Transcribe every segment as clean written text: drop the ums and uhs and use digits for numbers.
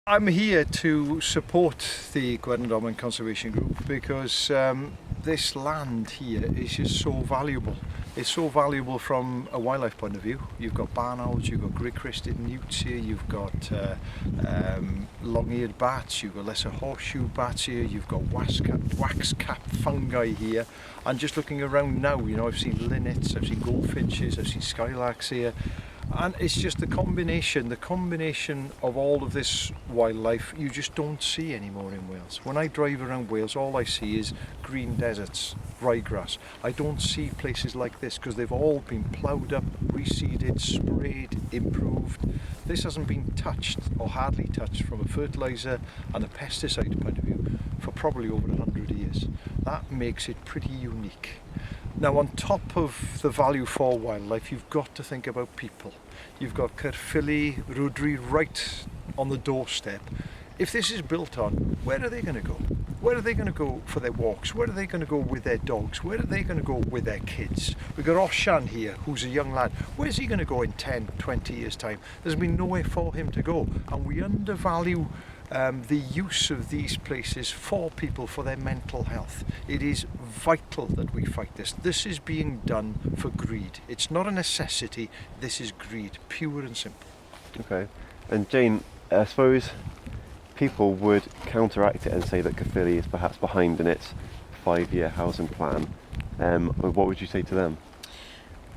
I'm here to support the Gwern y Domen Conservation Group because this land here is just so valuable. It's so valuable from a wildlife point of view. You've got barn owls, you've got grey-crested newts here, you've got long-eared bats, you've got lesser horseshoe bats here, you've got wax-cap fungi here. And just looking around now, you know, I've seen linnets, I've seen goldfinches, I've seen skylarks here. And it's just the combination of all of this wildlife you just don't see anymore in Wales. When I drive around Wales, all I see is green deserts, ryegrass. I don't see places like this because they've all been ploughed up, reseeded, sprayed, improved. This hasn't been touched or hardly touched from a fertiliser and a pesticide point of view for probably over 100 years. That makes it pretty unique. Now, on top of the value for wildlife, you've got to think about people. You've got Caerphilly, Rudry right on the doorstep. If this is built on, where are they going to go? Where are they going to go for their walks? Where are they going to go with their dogs? Where are they going to go with their kids? We've got Oshan here, who's a young lad. Where's he going to go in 10, 20 years' time? There's been nowhere for him to go, and we undervalue the use of these places for people, for their mental health. It is vital that we fight this. This is being done for greed. It's not a necessity, this is greed, pure and simple. Okay, and Jane, I suppose people would counteract it and say that Caerphilly is perhaps behind in its 5-year housing plan. What would you say to them?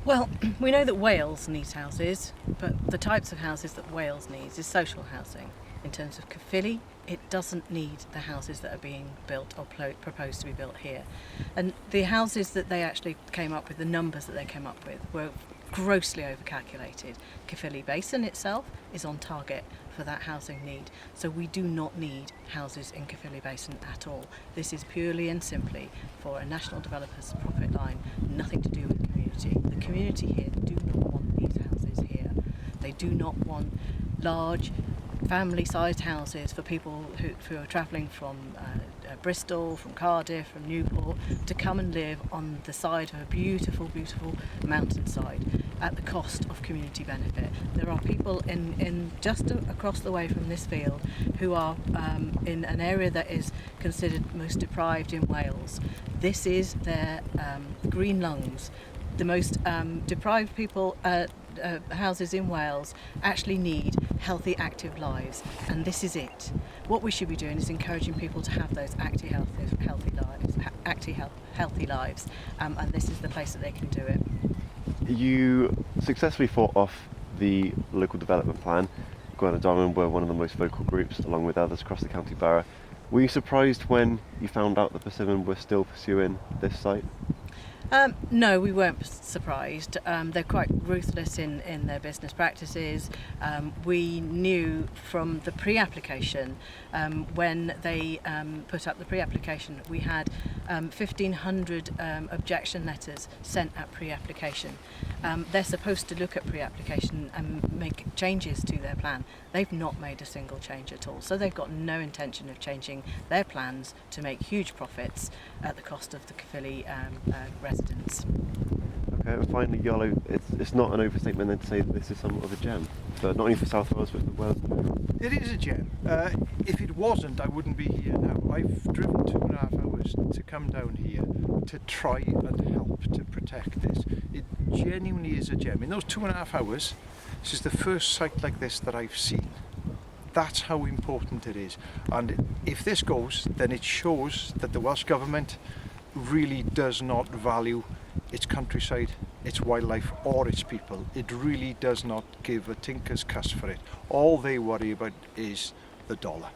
Well, we know that Wales needs houses, but the types of houses that Wales needs is social housing. In terms of Caerphilly, it doesn't need the houses that are being built or proposed to be built here. And the houses that they actually came up with, the numbers that they came up with, were grossly overcalculated. Caerphilly Basin itself is on target for that housing need. So we do not need houses in Caerphilly Basin at all. This is purely and simply for a national developer's profit line, nothing to do with the community. The community here do not want these houses here. They do not want large family-sized houses for people who are travelling from Bristol, from Cardiff, from Newport, to come and live on the side of a beautiful, beautiful mountainside at the cost of community benefit. There are people in just across the way from this field who are in an area that is considered most deprived in Wales. This is their green lungs. The most deprived people houses in Wales actually need healthy, active lives, and this is it. What we should be doing is encouraging people to have those active, healthy lives, and this is the place that they can do it. You successfully fought off the local development plan. Gwern y Domen were one of the most vocal groups, along with others across the county borough. Were you surprised when you found out that Persimmon were still pursuing this site? No, we weren't surprised. They're quite ruthless in their business practices. We knew from the pre-application, when they put up the pre-application, we had 1,500 objection letters sent at pre-application. They're supposed to look at pre-application and make changes to their plan. They've not made a single change at all, so they've got no intention of changing their plans to make huge profits at the cost of the Caerphilly residents. Okay, and finally, Iolo, it's not an overstatement then to say that this is somewhat of a gem, but not only for South Wales but for Wales. It is a gem. If it wasn't, I wouldn't be here now. I've driven 2.5 hours to come down here to try and help to protect this. It genuinely is a gem. In those 2.5 hours, this is the first site like this that I've seen. That's how important it is. And if this goes, then it shows that the Welsh Government really does not value its countryside, its wildlife or its people. It really does not give a tinker's cuss for it. All they worry about is the dollar.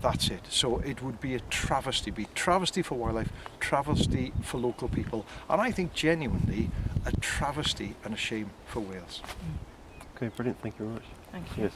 That's it. So it would be a travesty, travesty for wildlife, travesty for local people, and I think genuinely a travesty and a shame for Wales. Okay, brilliant. Thank you very much. Thank you. Cheers.